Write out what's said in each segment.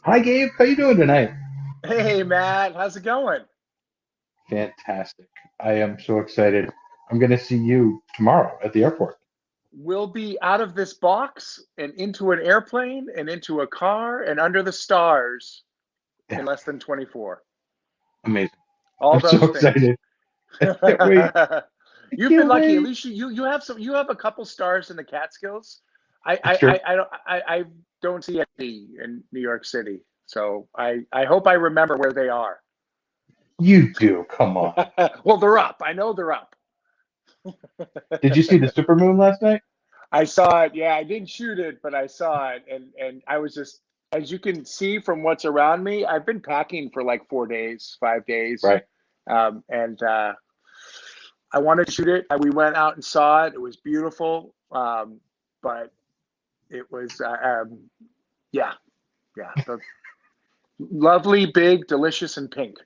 Hi, Gabe. How you doing tonight? Hey Matt, how's it going? Fantastic. I am so excited. I'm going to see you tomorrow at the airport. We'll be out of this box and into an airplane and into a car and under the stars in Yeah, less than 24. amazing. All I'm so those things. excited. I can't wait. I You've been can't lucky. At wait. least you have you have a couple stars in the Catskills. I It's I true. I don't see any in New York City. So I hope I remember where they are. You do. Come on. Well, they're up. I know they're up. Did you see the supermoon last night? I saw it. Yeah, I didn't shoot it, but I saw it, and I was just, as you can see from what's around me, I've been packing for like 4 days, 5 days, Right. and I wanted to shoot it. We went out and saw it. It was beautiful, but it was, yeah, yeah, lovely, big, delicious, and pink.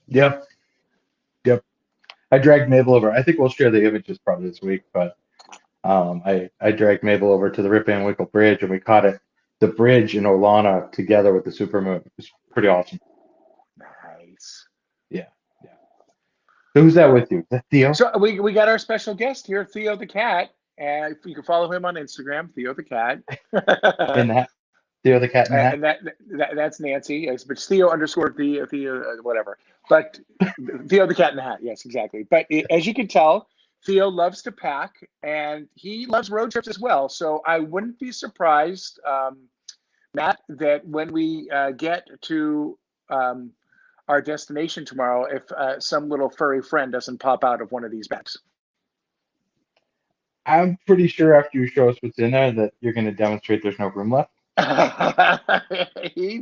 Yep. Yep. I dragged Mabel over. I think we'll share the images probably this week, but I dragged Mabel over to the Rip Van Winkle Bridge and we caught it, the bridge in Olana together with the supermoon. It was pretty awesome. Nice. Yeah. Yeah. So who's that with you? Is that Theo? So we got our special guest here, Theo the cat, and you can follow him on Instagram, Theo the cat. In the hat? Theo the cat in the hat? And that's Nancy. Yes, but it's Theo underscore Theo whatever. But Theo the cat in the hat. Yes, exactly. But as you can tell, Theo loves to pack and he loves road trips as well. So I wouldn't be surprised, Matt, that when we get to our destination tomorrow, if some little furry friend doesn't pop out of one of these bags. I'm pretty sure after you show us what's in there that you're going to demonstrate there's no room left. He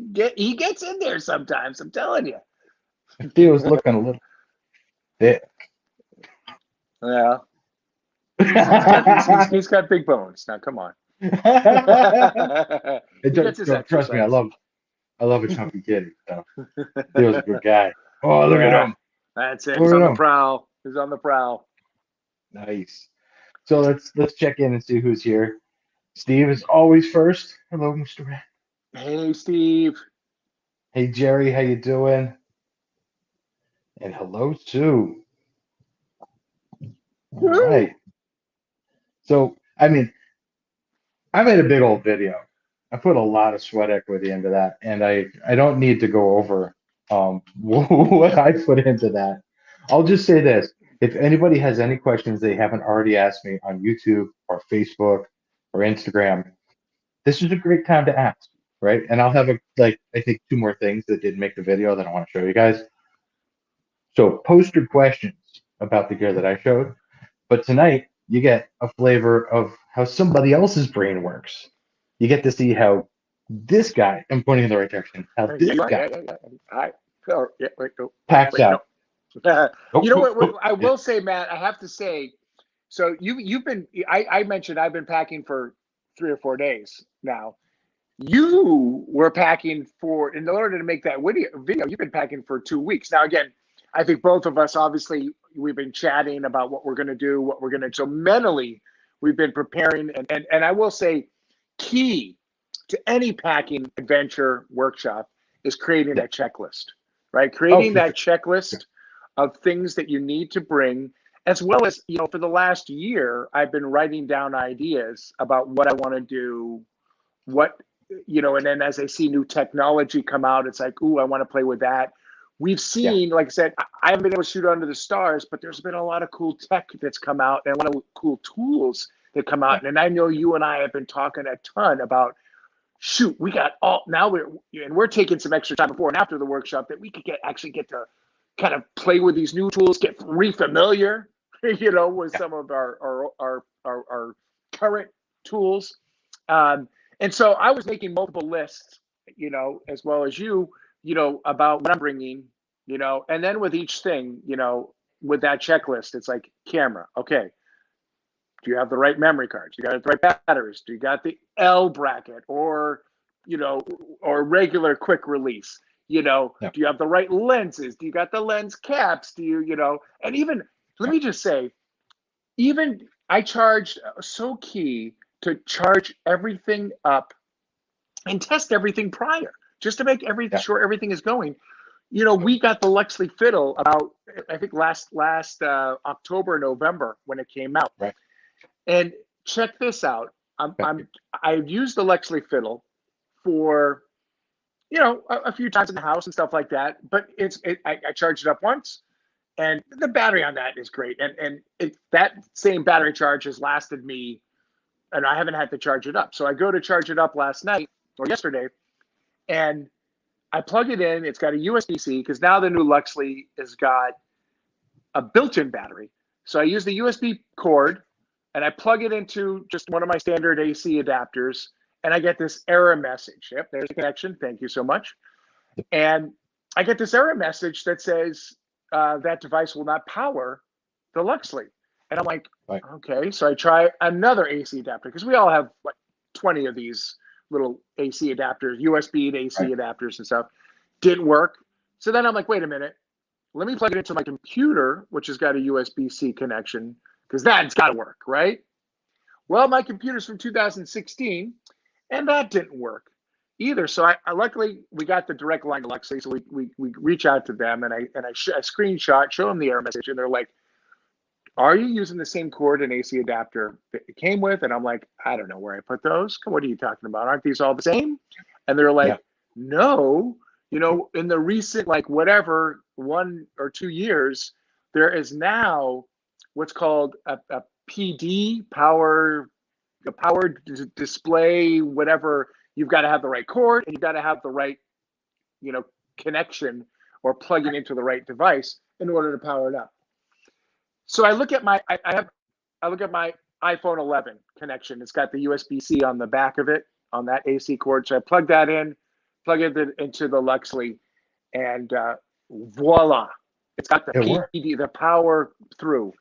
gets in there sometimes. I'm telling you. Theo's looking a little thick. Yeah, he's got big bones. Now, come on. Hey, He gets his trust me, exercise. I love a chunky kitty. So Theo's a good guy. Oh, look at Yeah, him. that's it. He's Look on at the him. prowl. He's on the prowl. Nice. So let's check in and see who's here. Steve is always first. Hello, Mr. Rat. Hey, Steve. Hey, Jerry, how you doing? And hello, Sue. All Woo! right. So, I mean, I made a big old video. I put a lot of sweat equity into that, and I don't need to go over what I put into that. I'll just say this: if anybody has any questions they haven't already asked me on YouTube or Facebook or Instagram, this is a great time to ask, right? And I'll have I think two more things that didn't make the video that I want to show you guys. So post your questions about the gear that I showed. But tonight, you get a flavor of how somebody else's brain works. You get to see how this guy, I'm pointing in the right direction, how Yeah, this you are. guy Yeah, yeah, yeah. All right. Oh, yeah, wait, no, packs wait, no. out. Oh, You know oh, what? oh. I Yeah, will say, Matt. I have to say. So you've been. I mentioned I've been packing for 3 or 4 days now. You were packing for, in order to make that video, you've been packing for 2 weeks. Now, again, I think both of us, obviously, we've been chatting about what we're going to do, what we're going to, so mentally, we've been preparing. And I will say, key to any packing adventure workshop is creating yeah. that checklist, right? Oh, Creating for that sure. Sure. checklist of things that you need to bring, as well as, for the last year, I've been writing down ideas about what I want to do, what and then as I see new technology come out, it's like, ooh, I want to play with that. We've Yeah, seen, like I said, I haven't been able to shoot under the stars, but there's been a lot of cool tech that's come out and a lot of cool tools that come yeah, out. And I know you and I have been talking a ton about, shoot, we got all, now we're taking some extra time before and after the workshop that we could actually get to kind of play with these new tools, get refamiliar, with yeah, some of our current tools. Um, and so I was making multiple lists, as well as about what I'm bringing, and then with each thing, with that checklist, it's like camera. Okay. Do you have the right memory cards? You got the right batteries? Do you got the L bracket you know, or regular quick release? yeah. Do you have the right lenses? Do you got the lens caps? Do and even, let Yeah. me just say, even I charged so key to charge everything up and test everything prior. just to make sure everything is going. You know, we got the Luxley fiddle about, I think last October, November when it came out. Right. And check this out. I've used the Luxley fiddle for, you know, a few times in the house and stuff like that. But I charged it up once, and the battery on that is great. And that same battery charge has lasted me, and I haven't had to charge it up. So I go to charge it up last night or yesterday, and I plug it in. It's got a USB-C because now the new Luxley has got a built-in battery. So I use the USB cord and I plug it into just one of my standard AC adapters, and I get this error message. Yep, there's the connection. Thank you so much. And I get this error message that says that device will not power the Luxley. And I'm like, okay. So I try another AC adapter because we all have like 20 of these little AC adapters, USB and AC adapters and stuff. Didn't work. So then I'm like, wait a minute. Let me plug it into my computer, which has got a USB-C connection, because that's got to work, right? Well, my computer's from 2016, and that didn't work either. So I luckily we got the direct line to Luxley, so we reach out to them, and I screenshot, show them the error message, and they're like, "Are you using the same cord and AC adapter that it came with?" And I'm like, "I don't know where I put those. What are you talking about? Aren't these all the same?" And they're like, "No, you know, in the recent like whatever 1 or 2 years, there is now what's called a PD power display, whatever. You've got to have the right cord and you've got to have the right, you know, connection or plugging into the right device in order to power it up." So I look at my I look at my iPhone 11 connection. It's got the USB-C on the back of it on that AC cord. So I plug that in, plug it into the Luxley, and voila, it's got the PD, the power through.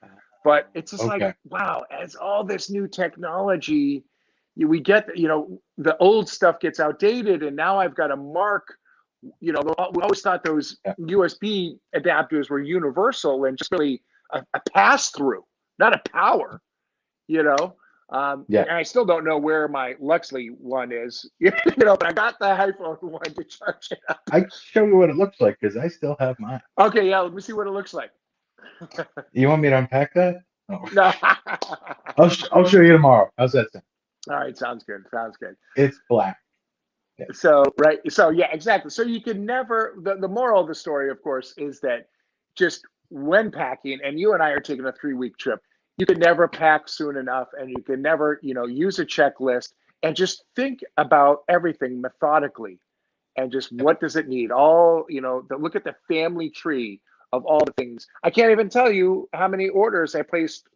But it's just like, wow, as all this new technology, we get, you know, the old stuff gets outdated, and now I've got to mark, you know, we always thought those USB adapters were universal and just really a pass through, not a power, you know. And I still don't know where my Luxley one is, you know, but I got the iPhone one to charge it up. I can show you what it looks like because I still have mine. Okay, yeah, let me see what it looks like. You want me to unpack that? Oh. No. I'll show you tomorrow. How's that sound? All right, sounds good. Sounds good. It's black. Yeah. So yeah, exactly. So you can never. The moral of the story, of course, is that just when packing, and you and I are taking a 3-week trip, you can never pack soon enough, and you can never, you know, use a checklist and just think about everything methodically, and just what does it need? All, you know, look at the family tree of all the things. I can't even tell you how many orders I placed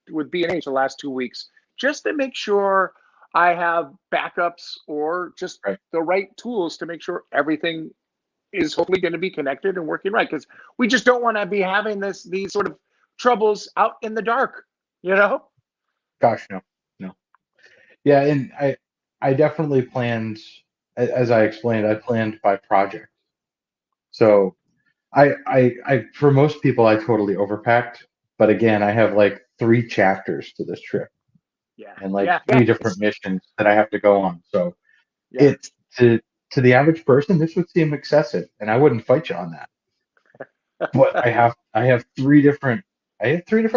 with B&H the last 2 weeks just to make sure I have backups or just the right tools to make sure everything is hopefully going to be connected and working right. Because we just don't want to be having these sort of troubles out in the dark, you know? Gosh, no. Yeah, and I definitely planned, as I explained, I planned by project. So I for most people I totally overpacked, but again, I have like 3 chapters to this trip. Yeah. And like 3 different missions that I have to go on. So it's to the average person, this would seem excessive, and I wouldn't fight you on that. But I have 3 different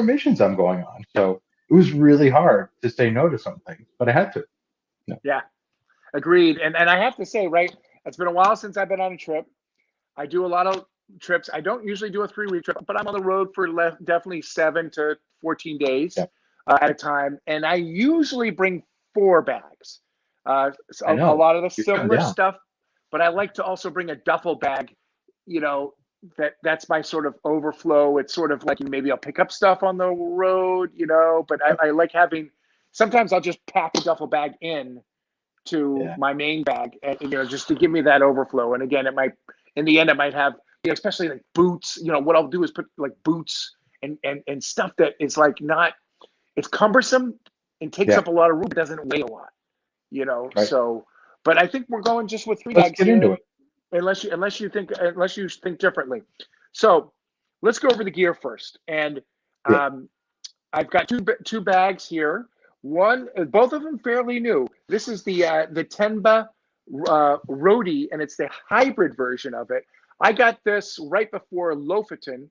missions I'm going on. So it was really hard to say no to some things, but I had to. Yeah. Agreed. And I have to say, right, it's been a while since I've been on a trip. I do a lot of trips. I don't usually do a 3-week trip, but I'm on the road for definitely 7 to 14 days at a time. And I usually bring 4 bags. So a lot of the similar stuff, but I like to also bring a duffel bag, you know, that's my sort of overflow. It's sort of like maybe I'll pick up stuff on the road, you know, but I like having, sometimes I'll just pack a duffel bag in to my main bag, and, you know, just to give me that overflow. And again, in the end, I might have, you know, especially like boots, you know, what I'll do is put like boots and stuff that is like it's cumbersome and takes up a lot of room. It doesn't weigh a lot, you know? So, but I think we're going just with 3 bags. Let's get into it. Unless you think differently. So let's go over the gear first. And I've got two bags here. Both of them fairly new. This is the Tenba Rode, and it's the hybrid version of it. I got this right before Lofoten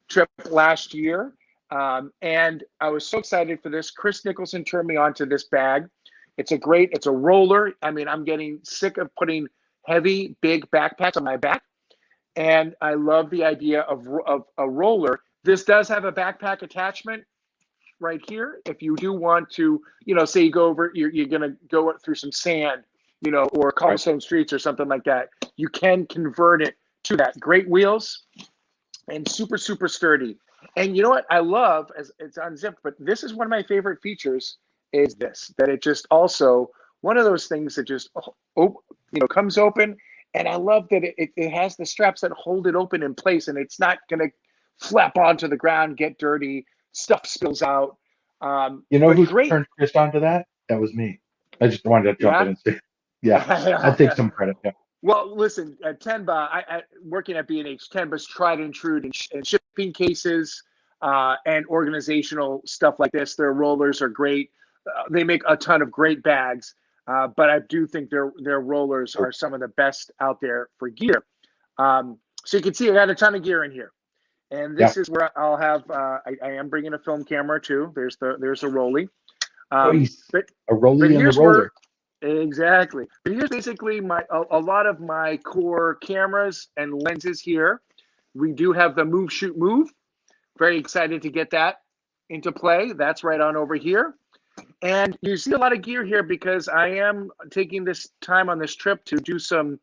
trip last year, and I was so excited for this. Chris Nicholson turned me on to this bag. It's a roller. I mean, I'm getting sick of putting heavy, big backpacks on my back, and I love the idea of a roller. This does have a backpack attachment right here. If you do want to, say you go over, you're going to go through some sand, or cobblestone streets or something like that, you can convert it to that. Great wheels and super, super sturdy. And you know what I love, as it's unzipped, but this is one of my favorite features, is this, that it just also, one of those things that just, comes open. And I love that it has the straps that hold it open in place, and it's not going to flap onto the ground, get dirty, stuff spills out. Who turned Chris onto that? That was me. I just wanted to jump in and say, yeah, I take some credit. Yeah. Well, listen, at Tenba, I working at B&H, Tenba's tried and true in shipping cases and organizational stuff like this. Their rollers are great. They make a ton of great bags, but I do think their rollers are some of the best out there for gear. So you can see I got a ton of gear in here. And this is where I'll have, I am bringing a film camera too. There's a Rolly. A Rolly and a roller. Exactly. But here's basically a lot of my core cameras and lenses here. We do have the Move, Shoot, Move. Very excited to get that into play. That's right on over here. And you see a lot of gear here because I am taking this time on this trip to do some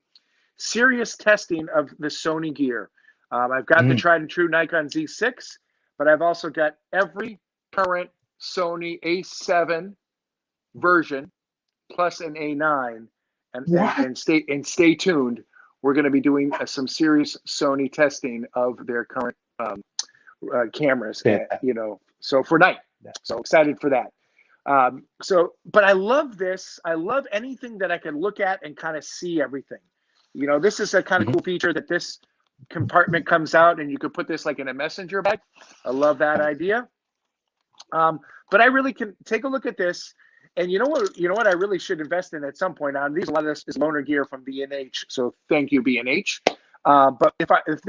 serious testing of the Sony gear. I've got the tried and true Nikon Z6, but I've also got every current Sony A7 version plus an A9, and stay tuned. We're going to be doing some serious Sony testing of their current cameras. So for night. So excited for that. But I love this. I love anything that I can look at and kind of see everything. This is a kind of cool feature that this compartment comes out and you could put this like in a messenger bag. I love that idea. But I really can take a look at this. And you know what I really should invest in at some point on these. A lot of this is loaner gear from B&H, so thank you, B&H. But if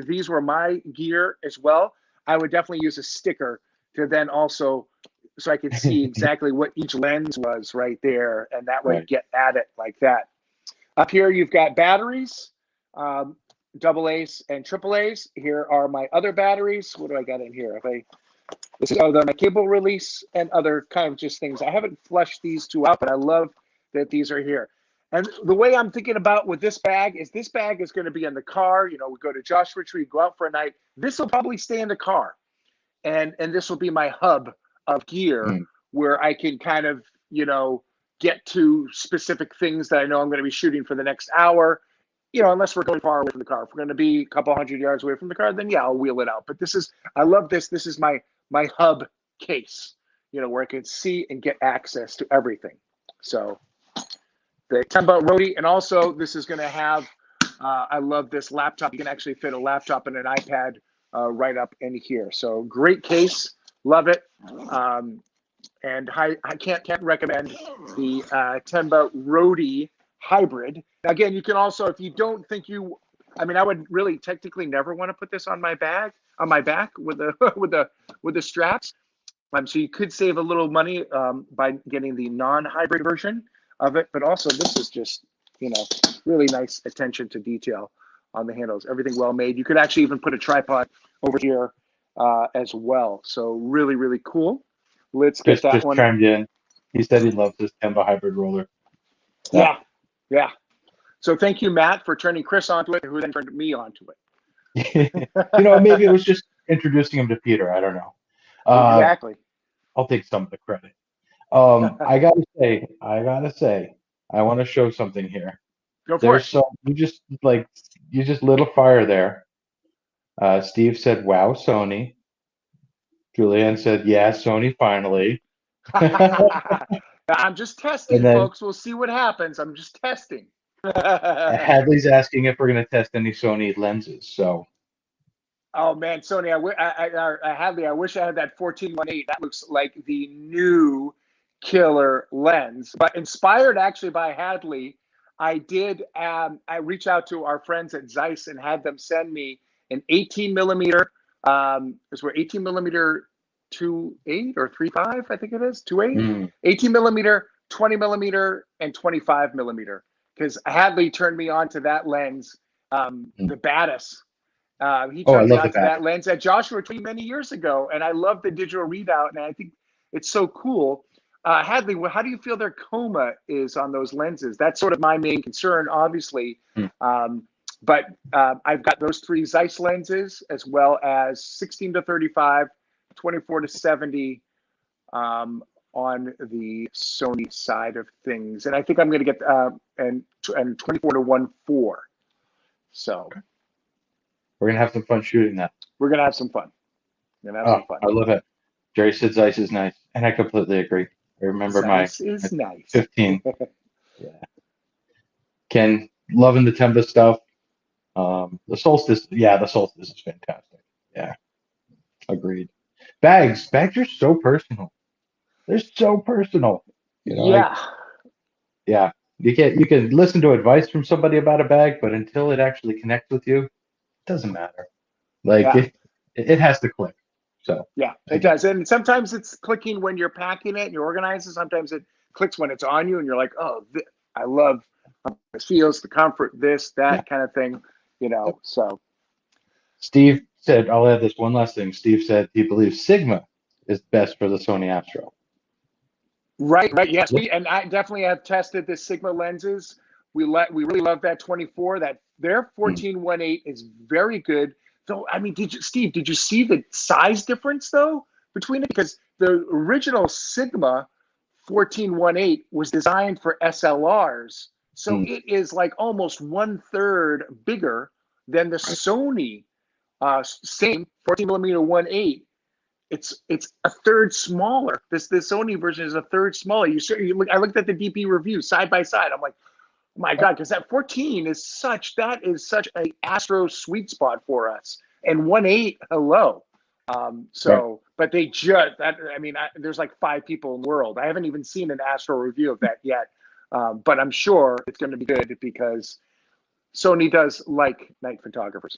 these were my gear as well, I would definitely use a sticker to then also, so I could see exactly what each lens was right there, and that way get at it like that. Up here you've got batteries, AA's and AAA's. Here are my other batteries. What do I got in here? This is my cable release and other kind of just things. I haven't fleshed these two out, but I love that these are here. And the way I'm thinking about with this bag is going to be in the car. We go to Joshua Tree, go out for a night. This will probably stay in the car. And this will be my hub of gear where I can kind of, get to specific things that I know I'm going to be shooting for the next hour. Unless we're going far away from the car. If we're going to be a couple 100 yards away from the car, then I'll wheel it out. But I love this. This is my hub case, where I can see and get access to everything. So the Tenba Rode, and also this is going to have, I love this laptop. You can actually fit a laptop and an iPad right up in here. So great case, love it. And I can't recommend the Tenba Rode hybrid. Now, again, you can also, if you don't think I would really technically never want to put this on my back with the with the straps. So you could save a little money by getting the non-hybrid version of it. But also, this is just really nice attention to detail on the handles. Everything well made. You could actually even put a tripod over here as well. So really, really cool. Let's get that one. Chimed in. He said he loves this Tenba hybrid roller. Yeah. So thank you, Matt, for turning Chris onto it, who then turned me onto it. Maybe it was just introducing him to Peter. I don't know. Exactly. I'll take some of the credit. I gotta say, I want to show something here. Go for it. So you just lit a fire there. Steve said, "Wow, Sony." Julianne said, "Yeah, Sony finally." I'm just testing, folks. We'll see what happens. I'm just testing. Hadley's asking if we're going to test any Sony lenses. So, oh man, Sony, Hadley, I wish I had that 14-1.8. That looks like the new killer lens. But inspired actually by Hadley, I did. I reached out to our friends at Zeiss and had them send me an 18 millimeter. Is where 18 millimeter 2.8 or 3.5, I think it is 2.8, 18 millimeter, 20 millimeter, and 25 millimeter. Because Hadley turned me on to that lens, the Batis. He Oh, I turned me love on the to that back. lens at Joshua Tree many years ago, and I love the digital readout, and I think it's so cool. Hadley, how do you feel their coma is on those lenses? That's sort of my main concern, obviously. But I've got those 3 Zeiss lenses, as well as 16 to 35, 24 to 70 on the Sony side of things. And I think I'm going to get and 24 to 1.4. So We're gonna have some fun shooting that. we're going to have some fun. I love it. Jerry said Zeiss is nice, and I completely agree. I remember Zeiss my is nice. 15. Yeah. Ken, loving the Temba stuff. The Solstice, the Solstice is fantastic. Yeah, agreed. Bags are so personal. They're so personal. Yeah. Yeah. You can listen to advice from somebody about a bag, but until it actually connects with you, it doesn't matter. Like it has to click. So yeah, it does. And sometimes it's clicking when you're packing it and you're organizing. Sometimes it clicks when it's on you and you're like, oh, I love how it feels, the comfort, this, that kind of thing, so. Steve said, I'll add this one last thing. Steve said he believes Sigma is best for the Sony Astro. Right. Yes. And I definitely have tested the Sigma lenses. We really love that 24. That their 14-1.8 is very good. Though, I mean, Steve, did you see the size difference though between it? Because the original Sigma 14-1.8 was designed for SLRs. So it is like almost 1/3 bigger than the Sony same 14 millimeter 1.8. It's a third smaller. The Sony version is a third smaller. I looked at the DP review side by side. I'm like, oh my God, because that 14 is such a Astro sweet spot for us. And 1.8, hello. But they there's like 5 people in the world. I haven't even seen an Astro review of that yet. But I'm sure it's going to be good because Sony does like night photographers.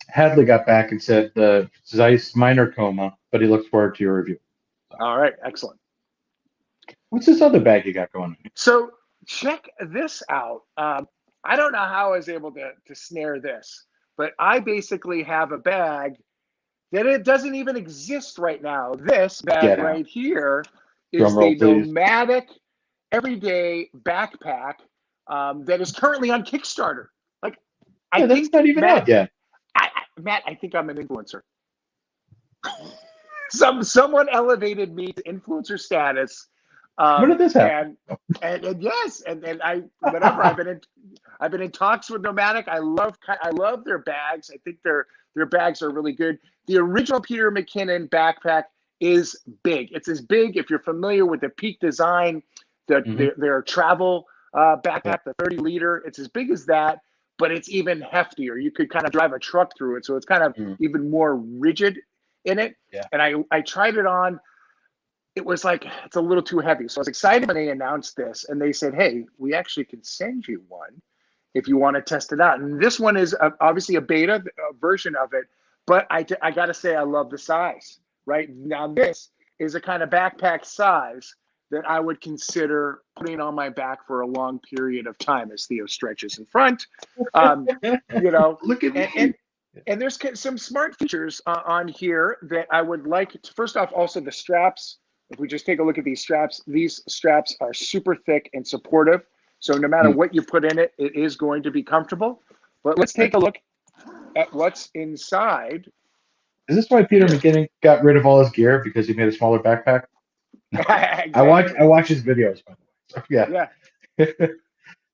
Hadley got back and said the Zeiss minor coma, but he looks forward to your review. All right, excellent. What's this other bag you got going on? So check this out. I don't know how I was able to snare this, but I basically have a bag that it doesn't even exist right now. This bag right here is the Nomadic Everyday Backpack that is currently on Kickstarter. Like, I think that's not even out yet. Matt, I think I'm an influencer. Someone elevated me to influencer status. When did this happen? And yes, and I whatever. I've been in talks with Nomadic. I love their bags. I think their bags are really good. The original Peter McKinnon backpack is big. It's as big, if you're familiar with the Peak design, their travel backpack, the 30-liter. It's as big as that, but it's even heftier. You could kind of drive a truck through it, so it's kind of even more rigid in it. Yeah. And I tried it on. It was like, it's a little too heavy. So I was excited when they announced this, and they said, hey, we actually can send you one if you want to test it out. And this one is obviously a beta version of it, but I got to say, I love the size. Right now, this is a kind of backpack size that I would consider putting on my back for a long period of time as Theo stretches in front. Look at me. And there's some smart features on here that I would like to, first off, also the straps. If we just take a look at these straps are super thick and supportive. So no matter what you put in it, it is going to be comfortable. But let's take a look at what's inside. Is this why Peter McKinnon got rid of all his gear, because he made a smaller backpack? Exactly. I watch his videos, by the way. Yeah.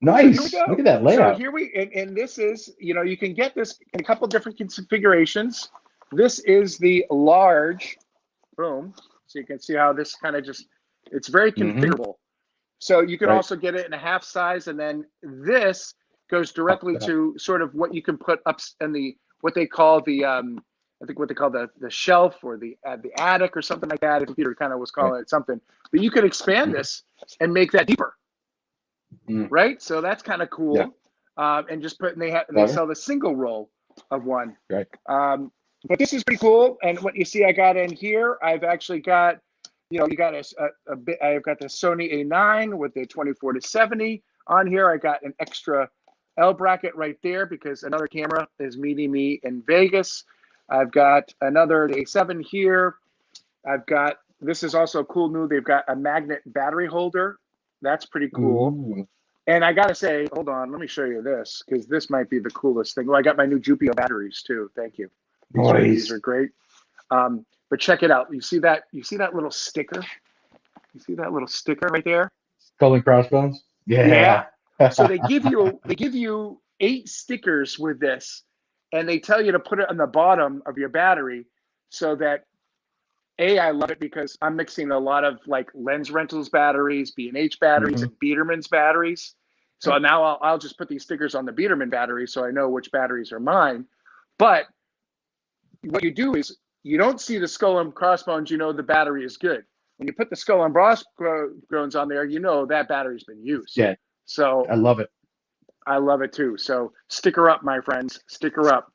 Nice. So look at that layout. So here and this is, you can get this in a couple different configurations. This is the large, boom. So you can see how this kind of it's very configurable. So you can also get it in a half size, and then this goes directly to sort of what you can put up in what they call the I think what they call the shelf or the attic or something like that. The computer kind of was calling it something. But you could expand this and make that deeper, right? So that's kind of cool. Yeah. And just they sell the single roll of one. Right. But this is pretty cool. And what you see I got in here, I've actually got, you got a bit. I've got the Sony A9 with the 24-70 on here. I got an extra L bracket right there because another camera is meeting me in Vegas. I've got another A7 here. This is also cool new. They've got a magnet battery holder. That's pretty cool. Ooh. And I got to say, hold on, let me show you this because this might be the coolest thing. Well, I got my new Jupio batteries too. Thank you. These are great. But check it out. You see that little sticker? You see that little sticker right there? Skull and crossbones? Yeah. So they give you 8 stickers with this, and they tell you to put it on the bottom of your battery so that I love it because I'm mixing a lot of like Lens Rentals batteries, B&H batteries, and Biedermann's batteries. So now I'll just put these stickers on the Biedermann battery so I know which batteries are mine. But what you do is you don't see the skull and crossbones, you know the battery is good. When you put the skull and crossbones on there, you know that battery's been used. Yeah. So I love it. I love it too. So sticker up, my friends. Sticker up.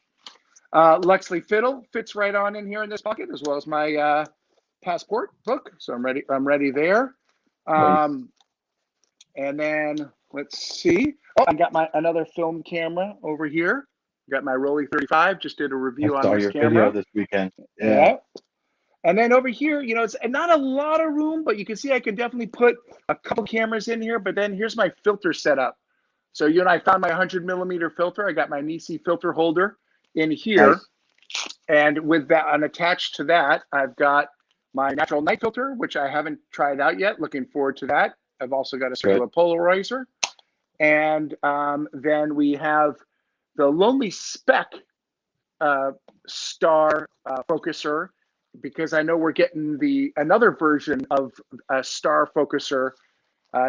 Luxley Fiddle fits right on in here in this pocket, as well as my passport book. So I'm ready there. Nice. And then let's see. Oh, I got another film camera over here. Got my Rolly 35. Just did a review on this camera. Video this weekend. Yeah. And then over here, it's not a lot of room, but you can see I can definitely put a couple cameras in here. But then here's my filter setup. So I found my 100mm filter. I got my Nisi filter holder in here. Nice. And with that, and attached to that, I've got my natural night filter, which I haven't tried out yet. Looking forward to that. I've also got a circular polarizer. And then we have the Lonely Speck star focuser, because I know we're getting another version of a star focuser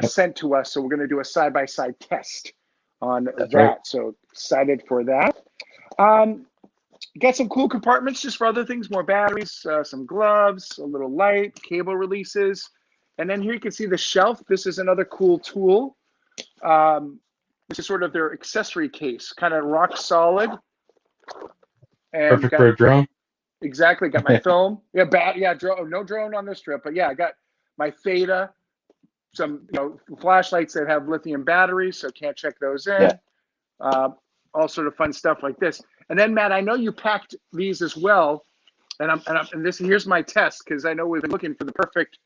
sent to us. So we're going to do a side-by-side test on that. Right. So excited for that. Got some cool compartments just for other things, more batteries, some gloves, a little light, cable releases. And then here you can see the shelf. This is another cool tool. This is sort of their accessory case, kind of rock solid. And perfect for a drone. Exactly. Got my film. Drone. No drone on this trip, but yeah, I got my Theta, some flashlights that have lithium batteries, so can't check those in. Yeah. All sort of fun stuff like this. And then Matt, I know you packed these as well, and here's my test because I know we've been looking for the perfect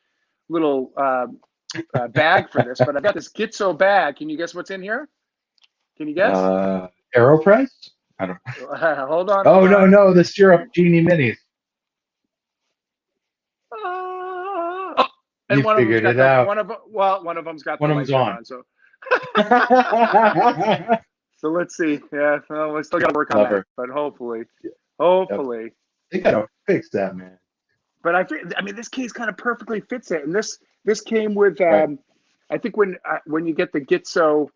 little bag for this, but I've got this Gitzo bag. Can you guess what's in here? Can you guess? AeroPress? I don't know. Hold on. Oh, no, the Syrup Genie Minis. And you figured it out. One of them's got one the of them's on. So. So let's see. Yeah, well, we still got to work on that, but hopefully. They gotta fix that, man. But I mean, this case kind of perfectly fits it, and this came with. I think when you get the Gitzo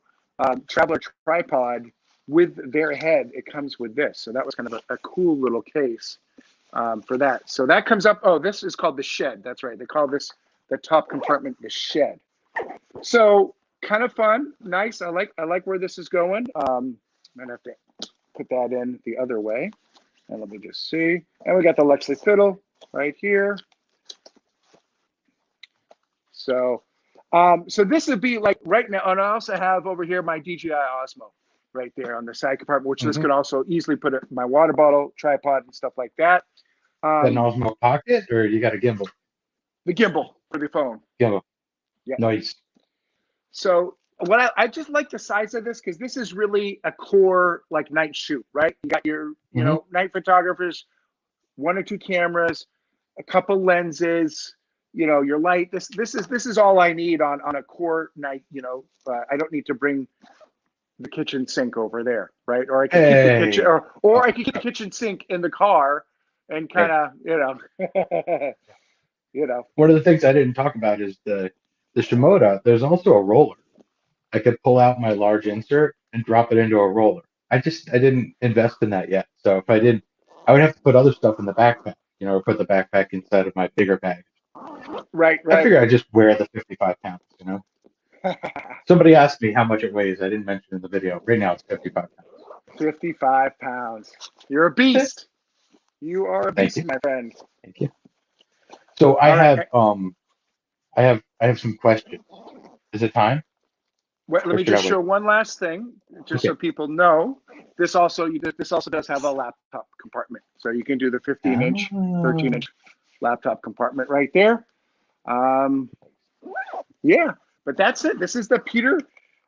traveler tripod with their head, it comes with this. So that was kind of a cool little case for that. So that comes up. Oh, this is called the shed. That's right. They call this the top compartment the shed. So. Kind of fun, nice. I like where this is going. I'm gonna have to put that in the other way, and let me just see. And we got the Luxley Fiddle right here. So, so this would be like right now. And I also have over here my Dji Osmo right there on the side compartment, which this could also easily put my water bottle, tripod, and stuff like that. An Osmo Pocket, or you got a gimbal? The gimbal for the phone. Gimbal. Yeah. Nice. So what I just like the size of this because this is really a core like night shoot, right? You got your night photographers, 1 or 2 cameras, a couple lenses, your light. This is all I need on a core night. I don't need to bring the kitchen sink over there, right? Or I can keep the kitchen, or I can keep the kitchen sink in the car and kind of One of the things I didn't talk about is the Shimoda. There's also a roller. I could pull out my large insert and drop it into a roller. I didn't invest in that yet. So if I did I would have to put other stuff in the backpack, or put the backpack inside of my bigger bag. Right, I right. figure I just wear the 55 pounds. Somebody asked me how much it weighs. I didn't mention in the video. Right now it's 55 pounds. 55 pounds. You're a beast. You are a Thank beast, you. my friend. Thank you. So I All right. have some questions. Is it time? Wait, let Or me should I just wait? show one last thing, just so Okay. people know. This also does have a laptop compartment, so you can do the 15-inch, Ah, 13-inch laptop compartment right there. Um, yeah, but that's it. This is the Peter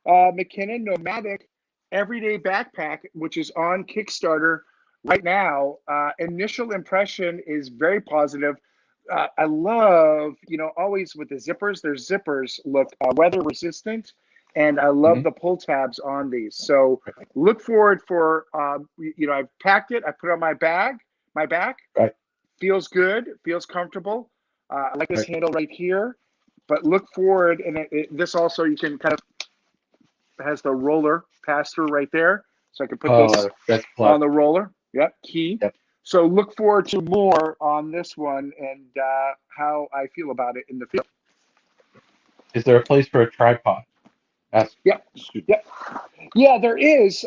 Mckinnon Nomadic Everyday Backpack, which is on Kickstarter right now. Initial impression is very positive. I love, always with the zippers, their zippers look weather resistant, and I love mhm. the pull tabs on these. So look forward for, I've packed it, I put it on my back, Right, feels good, feels comfortable. I like this right. handle right here, but look forward, and this also, you can kind of, has the roller pass through right there. So I can put this Oh, that's plus. on the roller. Yep, key. Yep. So look forward to more on this one and how I feel about it in the field. Is there a place for a tripod? Ask Yep, student. yep. Yeah, there is.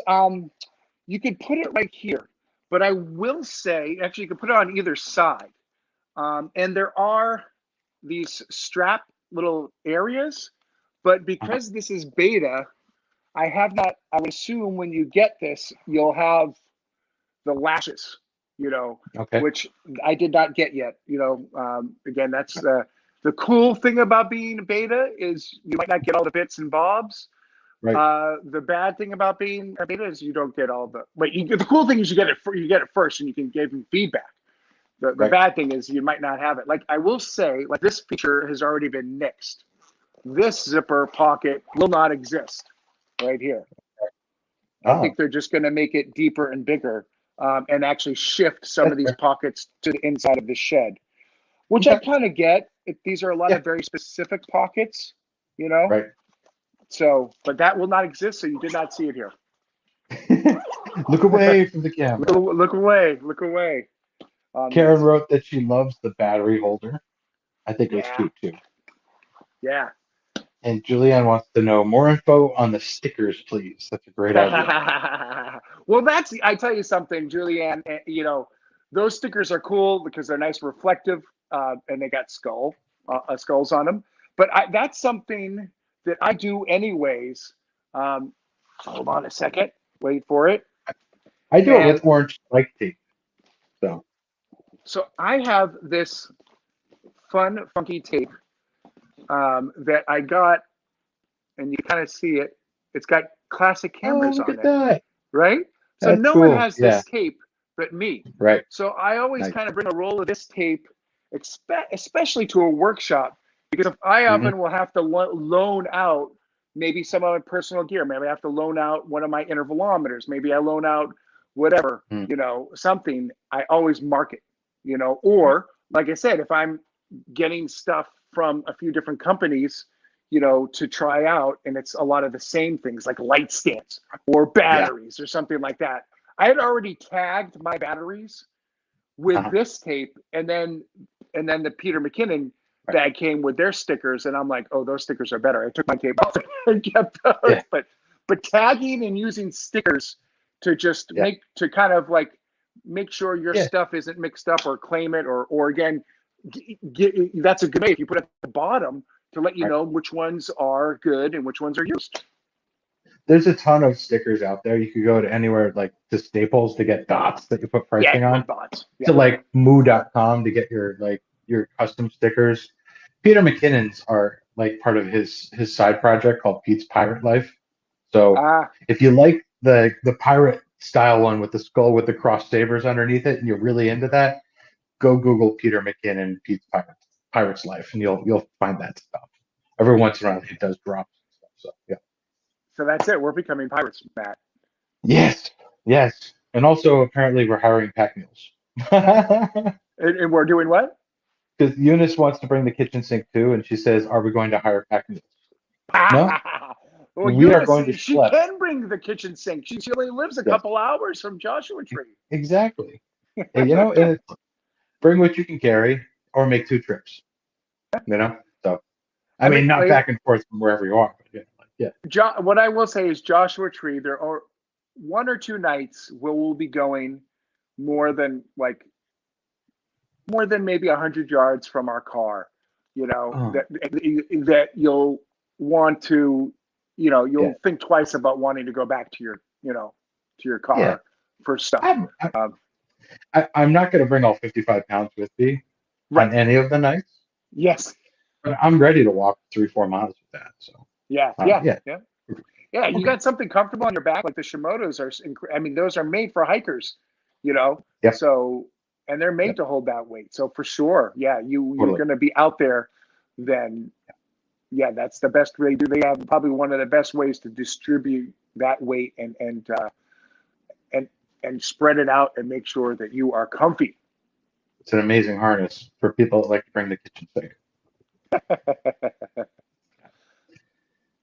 You could put it right here, but I will say, actually, you can put it on either side. And there are these strap little areas, but Uh-huh. because this is beta, I have not, I would assume when you get this, you'll have the lashes, Okay. which I did not get yet. Again, that's the cool thing about being beta is you might not get all the bits and bobs. Right, The bad thing about being a beta is you don't get all the. But the cool thing is you get it first, and you can give them feedback. The right. bad thing is you might not have it. Like I will say, like this feature has already been nixed. This zipper pocket will not exist right here. I Oh, think they're just going to make it deeper and bigger, and actually shift some of that's these fair. pockets to the inside of the shed, which I Okay. kind of get. These are a lot Yeah. of very specific pockets, you know. Right. So, but that will not exist. So you did not see it here. Look away from the camera. Look away. Look away on Karen these. wrote that she loves the battery holder. I think it was Yeah, cute too. yeah. And Julianne wants to know more info on the stickers, please. That's a great idea. Well, I tell you something, Julianne. Those stickers are cool because they're nice, reflective, and they got skulls on them. But that's something that I do anyways. Hold on a second. Wait for it. I do it And with orange spike tape. So, so I have this fun, funky tape that I got, and you kind of see it. It's got classic oh, cameras look on at it, that. right? So That's no one cool. has Yeah. this tape but me. Right. So I always Nice. kind of bring a roll of this tape, especially to a workshop, because if I Hmm. often will have to loan out maybe some of my personal gear. Maybe I have to loan out one of my intervalometers. Maybe I loan out whatever, Hmm. something. I always mark it, Right. or like I said, if I'm getting stuff from a few different companies, to try out, and it's a lot of the same things like light stands or Yeah. batteries or something like that. I had already tagged my batteries with Uh-huh. this tape, and then the Peter Mckinnon Right. bag came with their stickers, and I'm like, oh, those stickers are better. I took my tape off and kept those. Yeah. But tagging and using stickers to just Yeah. to kind of like make sure your Yeah. stuff isn't mixed up or claim it, or again, that's a good way if you put it at the bottom to let you Right. know which ones are good and which ones are used. There's a ton of stickers out there. You could go to anywhere like to Staples to get dots that you put Yeah, pricing on, bots. Yeah. to like moo.com to get your custom stickers. Peter McKinnon's are like part of his side project called Pete's Pirate Life. So Ah, if you like the pirate style one with the skull with the cross sabers underneath it and you're really into that, go Google Peter McKinnon Pete's Pirate's Life and you'll find that stuff. Every once in a while he does drops and stuff. So yeah. so that's it. We're becoming pirates, Matt. Yes, yes. And also apparently we're hiring pack mules. And we're doing what? Because Eunice wants to bring the kitchen sink too, and she says, "Are we going to hire pack mules?" No, Well, we are Eunice, going to she schlep. can bring the kitchen sink. She only lives a Yes, couple hours from Joshua Tree. exactly. And, and bring what you can carry or make 2 trips. So I I mean, mean, not back and forth from wherever you are, but yeah. what I will say is Joshua Tree. There are 1 or 2 nights where we'll be going more than maybe 100 yards from our car. Oh, That you'll want to, yeah, you'll think twice about wanting to go back to your yeah. car for stuff. I'm Um, I'm not going to bring all 55 pounds with me right. on any of the nights, Yes. but I'm ready to walk 3-4 miles with that. So Yeah. Yeah. yeah, Yeah. Yeah. You okay, got something comfortable on your back, like the Shimotos are. I mean, those are made for hikers. yep, So and they're made yep, to hold that weight. So for sure, yeah, you're totally. going to be out there. Then yeah, that's the best way to do. They have probably one of the best ways to distribute that weight and and spread it out and make sure that you are comfy. It's an amazing harness for people that like to bring the kitchen sink.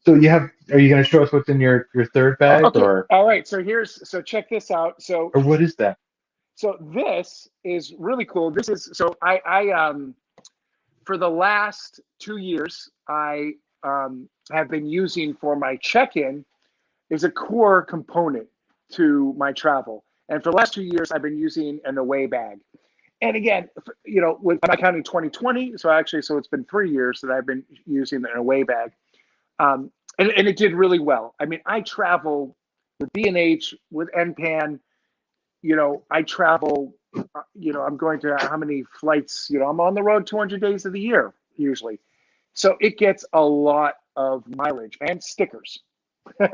So are you going to show us what's in your third bag Okay, all right. So check this out. So or what is that? this is really cool. This is so I for the last 2 years I have been using for my check-in is a core component to my travel. And for the last 2 years, I've been using an away bag. And again, I'm not counting 2020, so it's been 3 years that I've been using an away bag, and it did really well. I mean, I travel with B&H with NPAN. I travel. I'm going to how many flights? I'm on the road 200 days of the year usually, so it gets a lot of mileage and stickers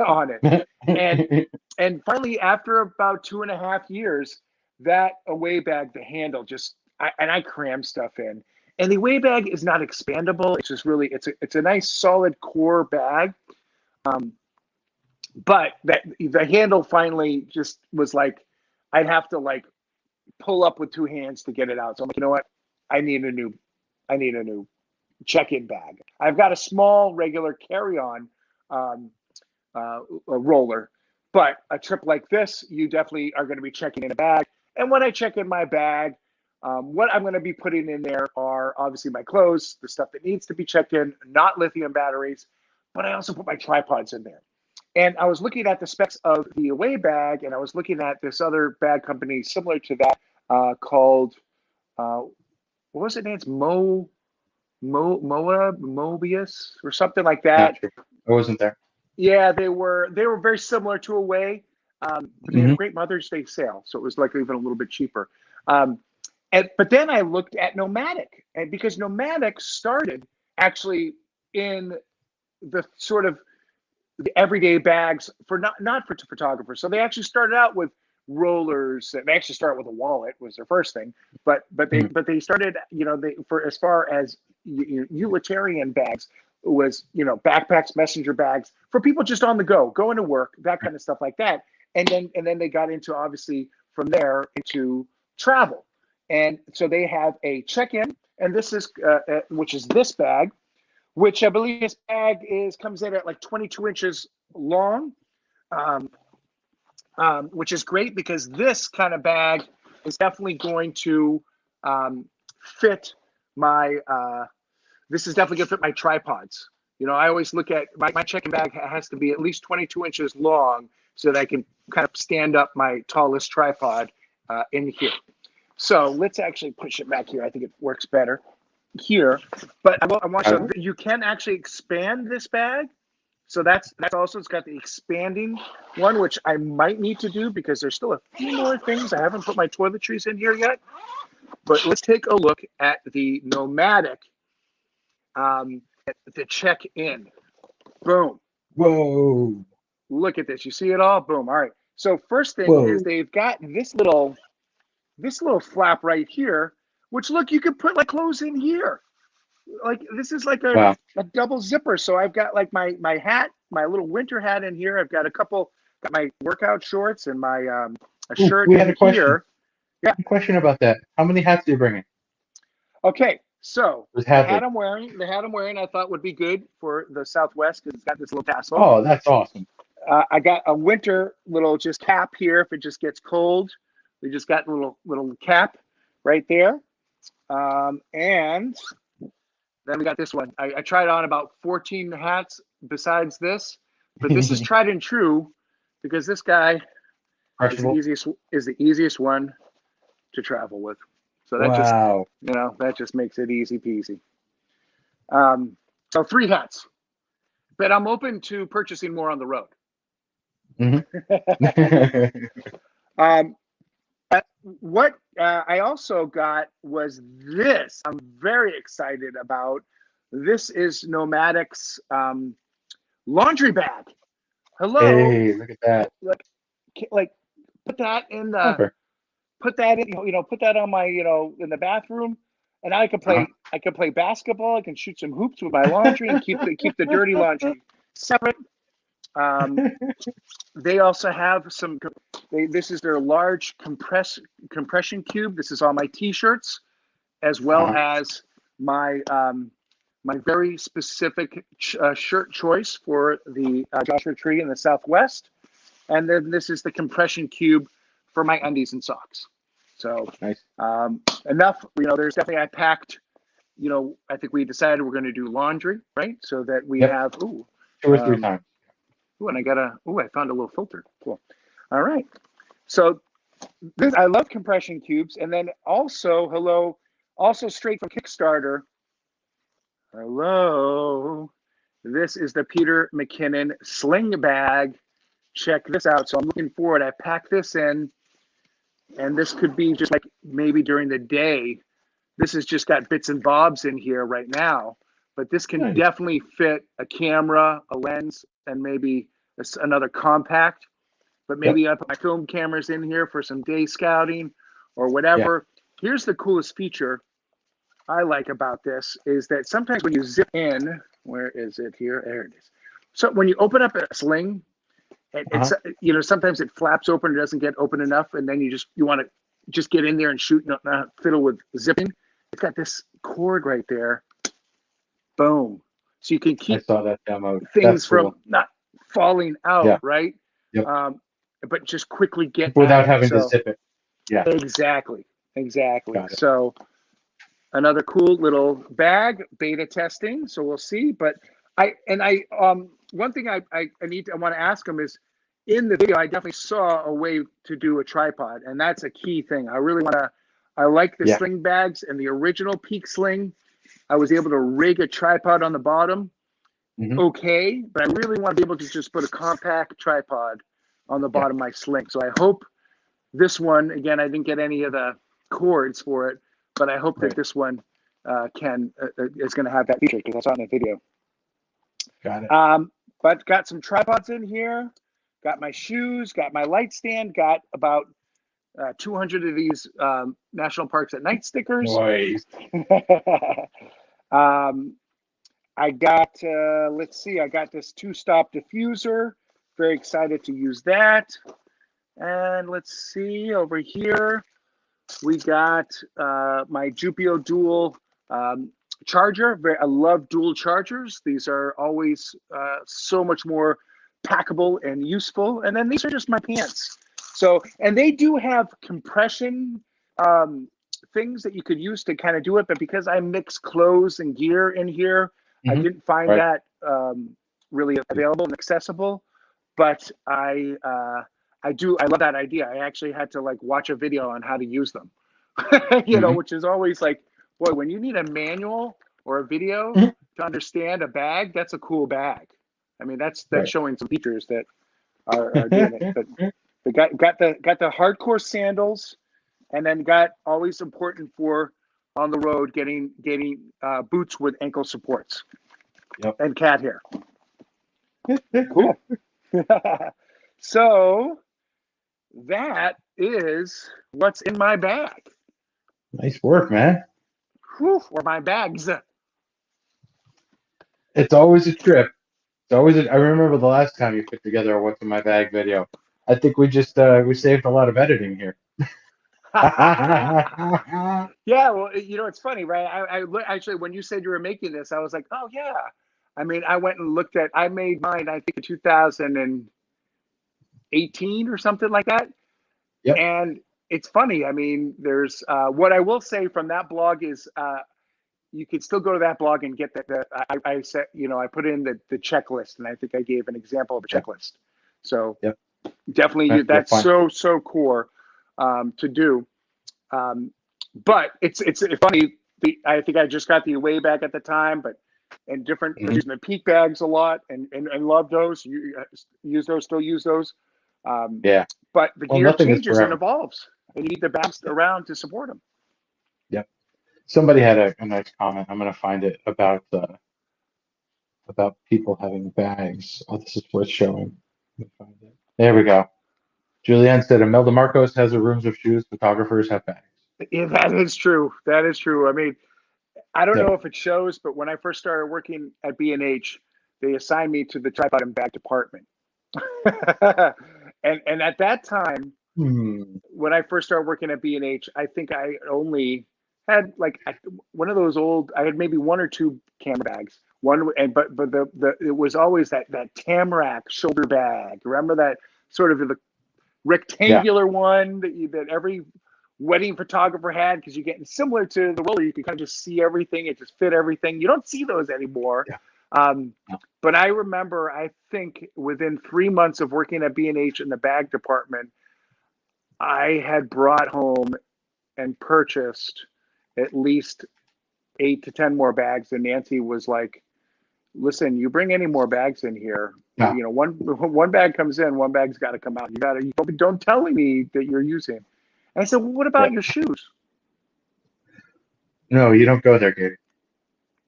on it. And and finally, after about 2.5 years, that away bag, the handle I cram stuff in. And the away bag is not expandable. It's just really it's a nice solid core bag. Um, but that the handle finally just was like I'd have to pull up with 2 hands to get it out. So I'm like, you know what? I need a new I need a new check-in bag. I've got a small regular carry-on um, a roller. But a trip like this, you definitely are going to be checking in a bag. And when I check in my bag, what I'm going to be putting in there are obviously my clothes, the stuff that needs to be checked in, not lithium batteries, but I also put my tripods in there. And I was looking at the specs of the away bag, and I was looking at this other bag company similar to that called, what was it, Nance? Mobius or something like Not that. sure. I wasn't there. Yeah, they were very similar to Away, but they had a Hmm. great Mother's Day sale, so it was like even a little bit cheaper. Um, but then I looked at Nomadic, and because Nomadic started actually in the sort of the everyday bags for not for photographers. So they actually started out with rollers. They actually started with a wallet was their first thing, but they started they for as far as utilitarian bags was backpacks, messenger bags for people just on the go, going to work, that kind of stuff like that. And then they got into obviously from there into travel, and so they have a check-in, and this is which is this bag, which I believe this bag comes in at like 22 inches long, um, which is great because this kind of bag is definitely going to fit my. This is definitely going to fit my tripods. I always look at my check-in bag has to be at least 22 inches long so that I can kind of stand up my tallest tripod in here. So let's actually push it back here. I think it works better here, but I want to show you can actually expand this bag. So that's also, it's got the expanding one, which I might need to do because there's still a few more things. I haven't put my toiletries in here yet, but let's take a look at the Nomadic, the check-in. Boom. Whoa, Look at this. You see it all? Boom. All right. So first thing is whoa. they've got this little flap right here, which look, you can put like clothes in here. Like this is like a Wow. double zipper. So I've got like my hat, my little winter hat in here. I've got got my workout shorts and my a Ooh, shirt we had in a question. here. Yeah. A question about that. How many hats are you bringing? Okay. So Was the hat Hadley. I'm wearing, I thought would be good for the Southwest because it's got this little tassel. Oh, that's awesome. I got a winter little just cap here if it just gets cold. We just got a little cap right there. And then we got this one. I tried on about 14 hats besides this, but this is tried and true because this guy is the easiest one to travel with. So that that just makes it easy peasy. So 3 hats, but I'm open to purchasing more on the road. What I also got was this. I'm very excited about. This is Nomadic's laundry bag. Hello. Hey, look at that. Like put that in the put that in put that on my in the bathroom, and I can play I can play basketball. I can shoot some hoops with my laundry and keep the dirty laundry separate. They also have some. This is their large compression cube. This is all my T-shirts, as well as my my very specific shirt choice for the Joshua Tree in the Southwest. And then this is the compression cube for my undies and socks. So nice. Enough. There's definitely I packed. I think we decided we're going to do laundry, right? So that we have 2 or 3 times. And I I found a little filter. Cool. All right. So I love compression cubes. And then also, straight from Kickstarter. Hello. This is the Peter Mckinnon sling bag. Check this out. So I'm looking forward. I packed this in, and this could be just like maybe during the day. This has just got bits and bobs in here right now. But this can definitely fit a camera, a lens, and maybe another compact. But maybe I put my film cameras in here for some day scouting or whatever. Here's the coolest feature I like about this is that sometimes when you zip in, where is it here? There it is. So when you open up a sling, it's sometimes it flaps open, it doesn't get open enough, and then you want to just get in there and shoot, not fiddle with zipping. It's got this cord right there. Boom. So you can keep things from not falling out, right? Yep. But just quickly get without having to zip it. Yeah. Exactly. So another cool little bag, beta testing. So we'll see. But one thing I want to ask them is, in the video, I definitely saw a way to do a tripod, and that's a key thing. I like the sling bags and the original Peak Sling. I was able to rig a tripod on the bottom. Okay, but I really want to be able to just put a compact tripod on the bottom of my sling. So I hope this one, again, I didn't get any of the cords for it, but I hope that this one is going to have that feature because I saw it in the video. Got it. But got some tripods in here, got my shoes, got my light stand, got about 200 of these National Parks at Night stickers. Nice. I got, let's see, I got this 2-stop diffuser. Very excited to use that. And let's see, over here, we got my Jupio Dual charger. I love dual chargers. These are always so much more packable and useful. And then these are just my pants. So, and they do have compression things that you could use to kind of do it. But because I mix clothes and gear in here, I didn't find that really available and accessible. But I love that idea. I actually had to watch a video on how to use them, which is always boy, when you need a manual or a video to understand a bag, that's a cool bag. I mean, that's showing some features that are doing it. But got the hardcore sandals, and then got always important for on the road getting boots with ankle supports and cat hair. Cool. So that is what's in my bag. Nice work, man. Whew, or my bags. It's always a trip. It's always I remember the last time you put together a "What's in My Bag" video. I think we just we saved a lot of editing here. Yeah, well, it's funny, right? I actually, when you said you were making this, I was like, oh yeah. I mean, I went and looked at. I made mine, I think, in 2018 or something like that. Yep. And it's funny. I mean, there's what I will say from that blog is you could still go to that blog and get that. I said, I put in the checklist, and I think I gave an example of a Yeah. checklist. So Yep. definitely, that's fine. so core to do. But it's funny. I think I just got the way back at the time, but and different using the peak bags a lot and love those. You use those, still use those. Yeah. But the Well, gear nothing is changes and forever. evolves, and you need the bags around to support them. Yep. Somebody had a nice comment. I'm going to find it about people having bags. Oh, this is worth showing. Let me find it. There we go. Julianne said, Imelda Marcos has her rooms of shoes. Photographers have bags. Yeah, that is true. That is true. I mean, I don't know Yep. if it shows, but when I first started working at B&H, they assigned me to the tripod and bag department. and at that time, when I first started working at B&H, I think I only had like one of those old. I had maybe one or two camera bags. One but it was always that Tamarack shoulder bag. Remember that sort of the Yeah. rectangular one that every wedding photographer had, because you're getting similar to the roller. You can kind of just see everything. It just fit everything. You don't see those anymore. Yeah. But I remember, I think within 3 months of working at B&H in the bag department, I had brought home and purchased at least 8 to 10 more bags. And Nancy was like, listen, you bring any more bags in here, Yeah. one bag comes in, one bag's got to come out. You don't tell me that you're using. And I said, well, what about your shoes? No, you don't go there, Gabe.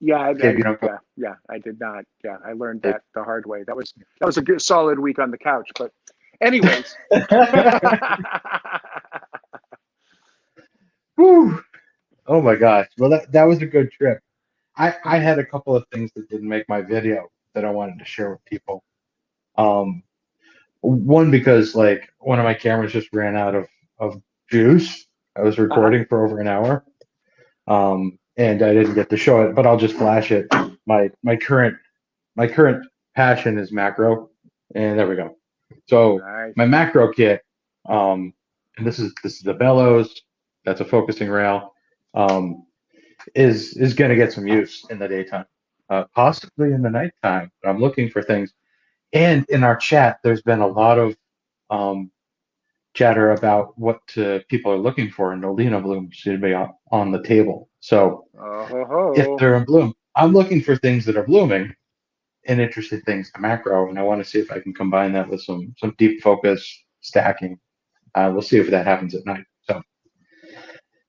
Yeah, Gabe, you don't go. yeah, I did not. Yeah, I learned that the hard way. That was a good solid week on the couch. But anyways. Whew. Oh my gosh. Well, that was a good trip. I had a couple of things that didn't make my video that I wanted to share with people. One, because like one of my cameras just ran out of juice. I was recording for over an hour. And I didn't get to show it, but I'll just flash it. My current passion is macro, and there we go. So Nice. my macro kit, and this is the bellows. That's a focusing rail. Is going to get some use in the daytime, possibly in the nighttime. But I'm looking for things. And in our chat, there's been a lot of chatter about what people are looking for, and Nolina blooms should be on the table. So if they're in bloom, I'm looking for things that are blooming and interesting things to macro, and I want to see if I can combine that with some deep focus stacking. We'll see if that happens at night. So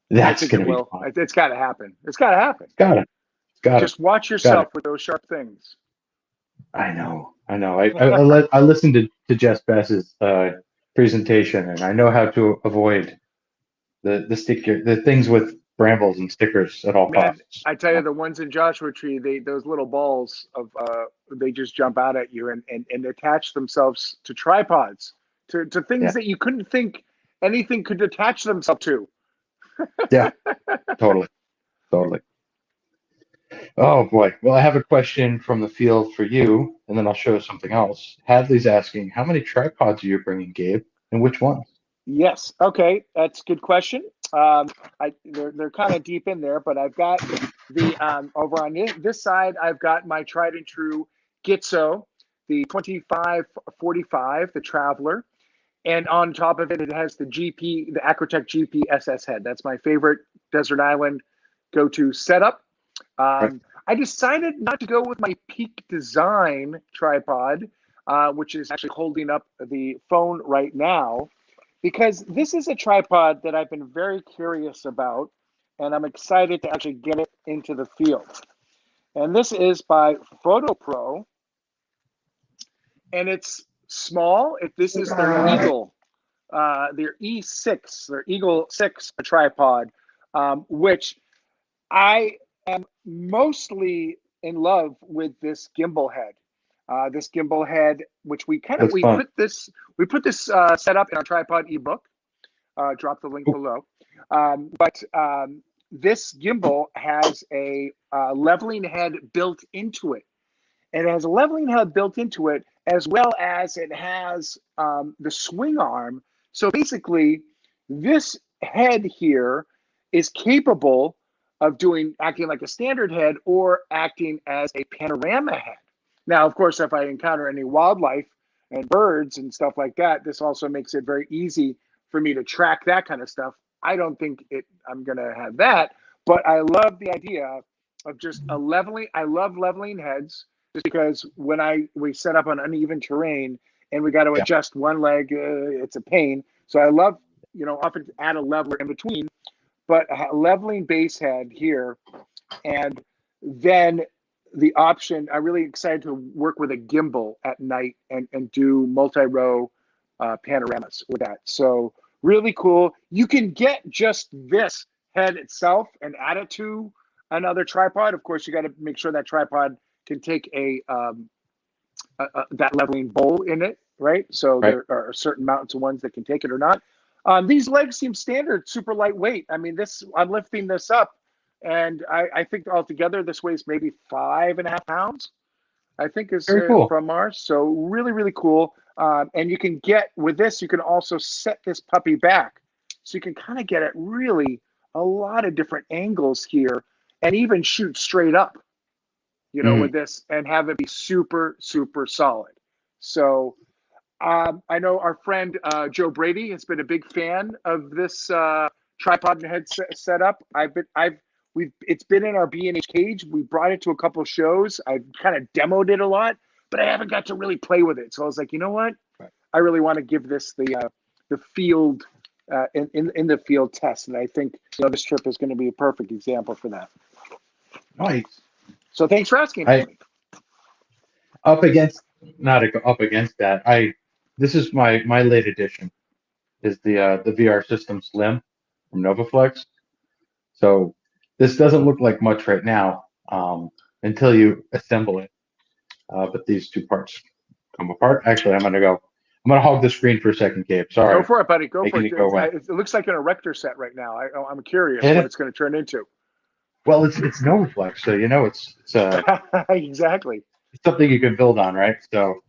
that's going to be fun. It's got to happen. It's got to happen. Got it. Just watch yourself with those sharp things. I know. I listened to Jess Bass's presentation, and I know how to avoid the things with brambles and stickers at all costs. I tell you, the ones in Joshua Tree, those little balls of they just jump out at you and attach themselves to tripods, to things that you couldn't think anything could attach themselves to. Yeah, totally. Oh boy. Well, I have a question from the field for you, and then I'll show something else. Hadley's asking, how many tripods are you bringing, Gabe, and which ones? Yes. Okay, that's a good question. They're kind of deep in there, but I've got the over on this side, I've got my tried and true Gitzo, the 2545, the Traveler, and on top of it, it has the Acrotech GP SS head. That's my favorite desert island go-to setup. I decided not to go with my Peak Design tripod, which is actually holding up the phone right now, because this is a tripod that I've been very curious about, and I'm excited to actually get it into the field. And this is by PhotoPro, and it's small. This is their Eagle, their E6, their Eagle 6 tripod, which I am mostly in love with this gimbal head. Which we put this set up in our tripod ebook. Drop the link below. But this gimbal has a leveling head built into it. It has a leveling head built into it, as well as it has the swing arm. So basically, This head here is capable of acting like a standard head or acting as a panorama head. Now, of course, if I encounter any wildlife and birds and stuff like that, this also makes it very easy for me to track that kind of stuff. I don't think I'm going to have that, but I love the idea of just a leveling. I love leveling heads just because when we set up on uneven terrain and we got to adjust one leg, it's a pain. So I love, often add a leveler in between, but a leveling base head here. And then the option, I'm really excited to work with a gimbal at night and do multi-row panoramas with that. So really cool. You can get just this head itself and add it to another tripod. Of course, you got to make sure that tripod can take that leveling bowl in it, right? So there are certain mountains of ones that can take it or not. These legs seem standard, super lightweight. I mean, I'm lifting this up, and I think altogether this weighs maybe 5.5 pounds. I think is cool. From Mars. So really, really cool. And you can get with this, you can also set this puppy back, so you can kind of get at really a lot of different angles here, and even shoot straight up, with this and have it be super, super solid. So I know our friend Joe Brady has been a big fan of this tripod and head setup. It's been in our B&H cage. We brought it to a couple shows. I've kind of demoed it a lot, but I haven't got to really play with it. So I was like, you know what? I really want to give this the field in the field test, and I think this trip is going to be a perfect example for that. Nice. So thanks for asking. Up against that, this is my late edition, is the VR System Slim from Novaflex. So this doesn't look like much right now until you assemble it. But these two parts come apart. Actually, I'm gonna hog the screen for a second, Gabe. Sorry. Go for it, buddy. Go for it. Go It looks like an erector set right now. I'm curious what it's going to turn into. Well, it's Novaflex, so it's exactly. It's something you can build on, right? So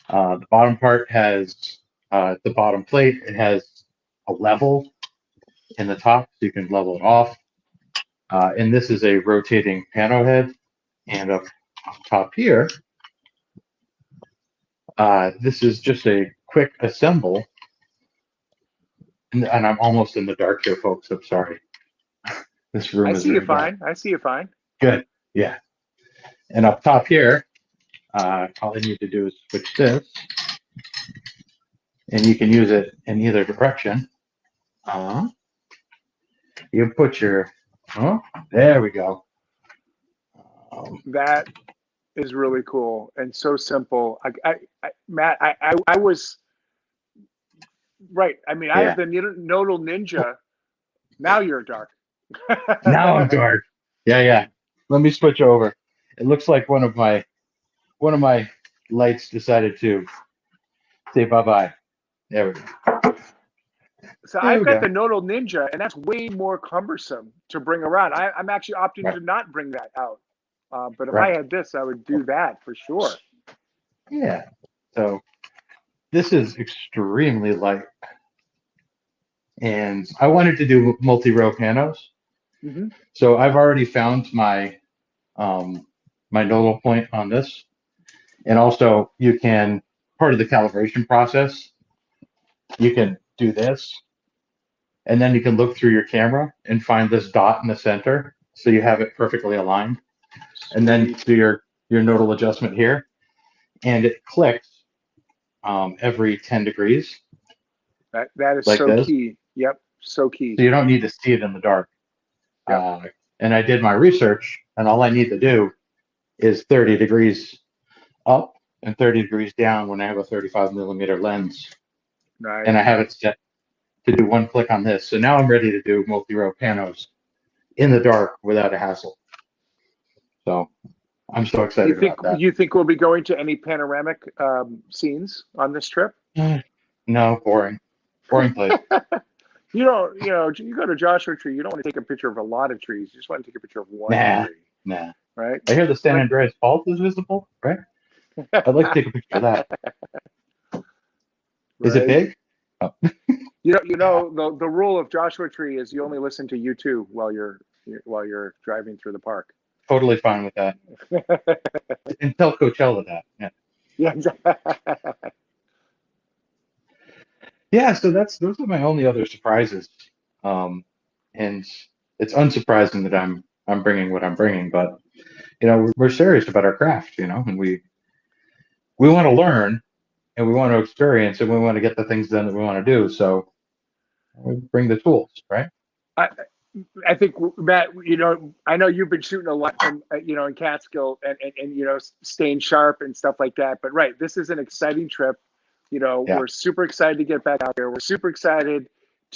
the bottom part has the bottom plate. It has a level in the top, so you can level it off. And this is a rotating pano head. And up top here, this is just a quick assemble. And I'm almost in the dark here, folks. I'm sorry. This room is. I see you fine. I see you fine. Good. Yeah. And up top here, all I need to do is switch this, and you can use it in either direction. You put your, there we go. That is really cool and so simple. Matt, I was right. I mean, I have the Nodal Ninja. Now you're dark. Now I'm dark. Yeah. Let me switch over. It looks like one of my lights decided to say bye-bye. There we go. So I've got the Nodal Ninja, and that's way more cumbersome to bring around. I'm actually opting to not bring that out. But if I had this, I would do that for sure. Yeah. So this is extremely light. And I wanted to do multi-row panos. Mm-hmm. So I've already found my my nodal point on this. And also you can, part of the calibration process, you can do this. And then you can look through your camera and find this dot in the center. So you have it perfectly aligned. And then do your nodal adjustment here. And it clicks every 10 degrees. That is like so this. Key. Yep, so key. So you don't need to see it in the dark. Yep. And I did my research, and all I need to do is 30 degrees up and 30 degrees down when I have a 35 millimeter lens. Nice. And I have it set to do one click on this. So now I'm ready to do multi-row panos in the dark without a hassle. So I'm so excited about that. You think we'll be going to any panoramic scenes on this trip? No, boring place. You go to Joshua Tree, you don't want to take a picture of a lot of trees. You just want to take a picture of one tree. Nah. Right? I hear the San Andreas Fault is visible, right? I'd like to take a picture of that. Is it big? Oh. The rule of Joshua Tree is you only listen to U2 while you're driving through the park. Totally fine with that. And tell Coachella that. Yeah. Yeah, exactly. Yeah, so those are my only other surprises. And it's unsurprising that I'm bringing what I'm bringing, but we're serious about our craft, and we want to learn and we want to experience and we want to get the things done that we want to do. So we bring the tools, right? I, I think Matt, I know you've been shooting a lot in Catskill and staying sharp and stuff like that. But right, this is an exciting trip. Yeah. We're super excited to get back out there. We're super excited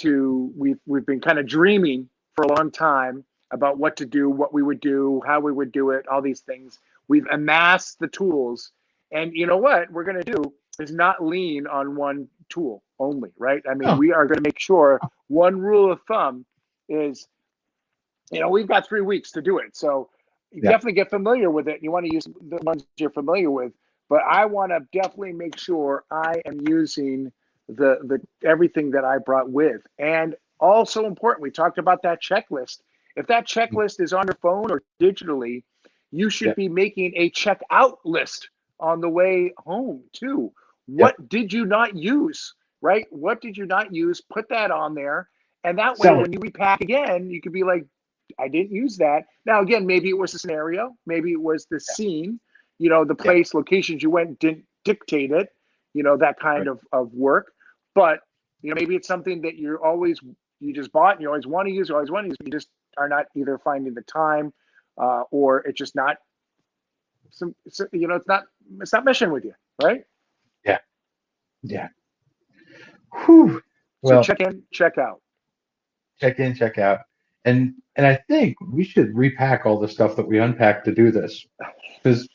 we've been kind of dreaming for a long time about what to do, what we would do, how we would do it, all these things. We've amassed the tools, and you know what we're going to do is not lean on one tool only, right? I mean, Oh, we are going to make sure one rule of thumb is, we've got 3 weeks to do it. So you yeah. definitely get familiar with it. You want to use the ones you're familiar with, but I want to definitely make sure I am using the everything that I brought with. And also important, we talked about that checklist. If that checklist is on your phone or digitally, you should Yeah. be making a checkout list on the way home too. Yeah. What did you not use? Right? What did you not use? Put that on there. And that way, Sell it. when you repack again, you could be like, I didn't use that. Now, again, maybe it was the scenario, maybe it was the scene, the Yeah. place, locations you went didn't dictate it, that kind Right. of work. But, maybe it's something that you just bought and you always want to use, but you just are not either finding the time or it's just not, it's not meshing with you, right? Yeah. Yeah. Whew. So Well, check in, check out. check in, check out. And I think we should repack all the stuff that we unpacked to do this because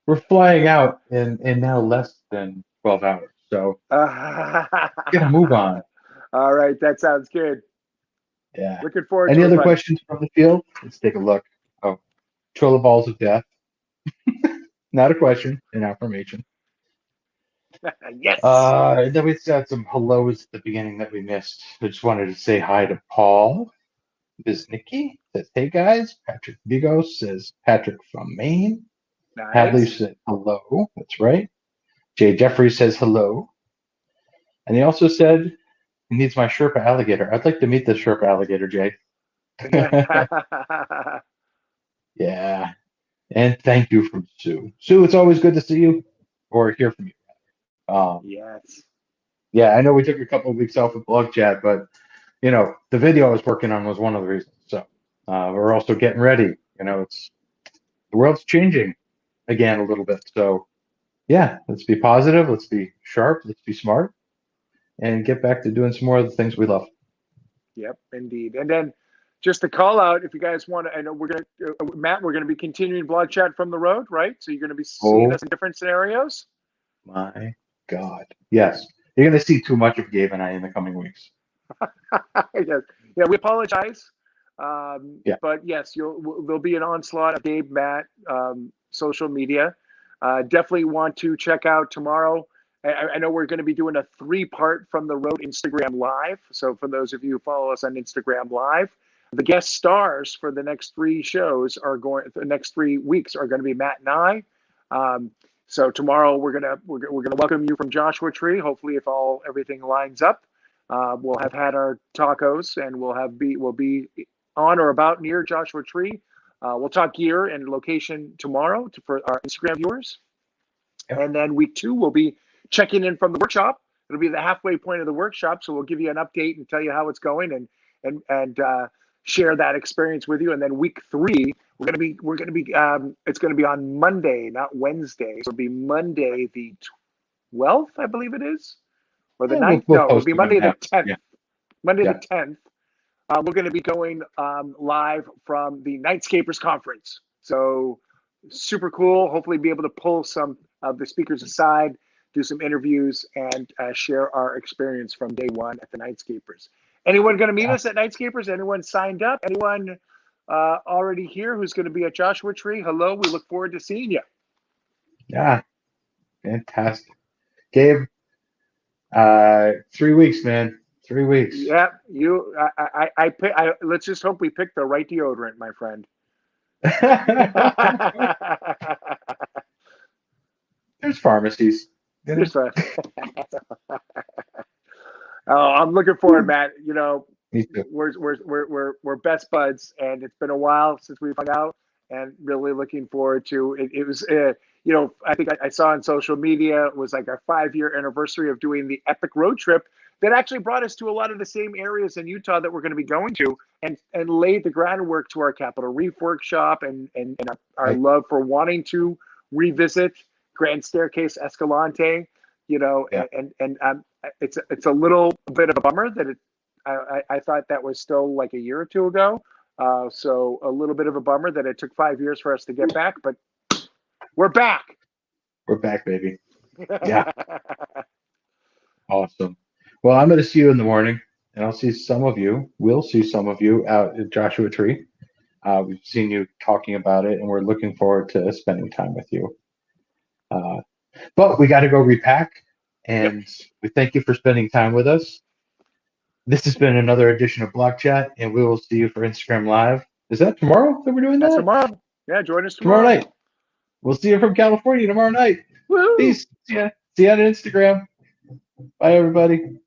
we're flying out in now less than 12 hours. So get a move on. All right, that sounds good. Yeah. Looking forward Any to it, other buddy. questions from the field? Let's take a look. Oh, Trolla Balls of Death. Not a question, an affirmation. Yes. Then we got some hellos at the beginning that we missed. I just wanted to say hi to Paul Biznicki. Says, hey guys. Patrick Vigos says, Patrick from Maine. Hadley Nice. said, hello. That's right. Jay Jeffrey says, hello. And he also said, he needs my Sherpa alligator. I'd like to meet this Sherpa alligator, Jay. Yeah. And thank you from Sue. Sue, it's always good to see you or hear from you. Yes. Yeah, I know we took a couple of weeks off with Blogchat, but the video I was working on was one of the reasons. So we're also getting ready. It's the world's changing again a little bit. So yeah, let's be positive, let's be sharp, let's be smart, and get back to doing some more of the things we love. Yep, indeed. And then just to call out, if you guys want to, I know Matt, we're going to be continuing blog chat from the road, right? So you're going to be seeing Oh us in different scenarios. my God. Yes. You're going to see too much of Gabe and I in the coming weeks. Yes. Yeah, we apologize. Yeah. But yes, there'll be an onslaught of Gabe, Matt, social media. Definitely want to check out tomorrow. I know we're going to be doing a 3-part from the road Instagram live. So for those of you who follow us on Instagram live, the guest stars for the next 3 shows the next 3 weeks are going to be Matt and I. So tomorrow we're gonna welcome you from Joshua Tree. Hopefully, if everything lines up, we'll have had our tacos and we'll be on or about near Joshua Tree. We'll talk gear and location tomorrow for our Instagram viewers. Yep. And then week 2, we'll be checking in from the workshop. It'll be the halfway point of the workshop. So we'll give you an update and tell you how it's going and share that experience with you. And then week 3, we're going to be it's going to be on Monday, not Wednesday. So it'll be Monday the 12th, I believe it is, or the Yeah, 9th. we'll No, it'll post be it when Monday it the happens. 10th. Yeah. Monday Yeah. the 10th. We're going to be going live from the Nightscapers Conference. So super cool. Hopefully be able to pull some of the speakers aside, do some interviews, and share our experience from day 1 at the Nightscapers. Anyone going to meet us at Nightscapers? Anyone signed up? Anyone already here who's going to be at Joshua Tree? Hello. We look forward to seeing you. Yeah. Fantastic. Gabe, 3 weeks, man. 3 weeks. Yeah, let's just hope we picked the right deodorant, my friend. There's pharmacies. You know? There's a- Oh, I'm looking forward, Matt. You know, Me too. we're best buds, and it's been a while since we've hung out, and really looking forward to it. It was, you know, I think I saw on social media it was like our 5-year anniversary of doing the epic road trip that actually brought us to a lot of the same areas in Utah that we're going to be going to, and laid the groundwork to our Capitol Reef workshop, and our Right. love for wanting to revisit Grand Staircase Escalante. You know, Yeah. and it's a little bit of a bummer that I thought that was still like a year or two ago. So a little bit of a bummer that it took 5 years for us to get back, but we're back. We're back, baby. Yeah. Awesome. Well, I'm going to see you in the morning, and I'll see some of you. We'll see some of you out at Joshua Tree. We've seen you talking about it, and we're looking forward to spending time with you. But we got to go repack, Yep. and we thank you for spending time with us. This has been another edition of Blogchat, and we will see you for Instagram Live. Is that tomorrow that we're doing That's that? tomorrow. Yeah, join us Tomorrow tomorrow. night. We'll see you from California tomorrow night. Woo! Peace. See ya on Instagram. Bye, everybody.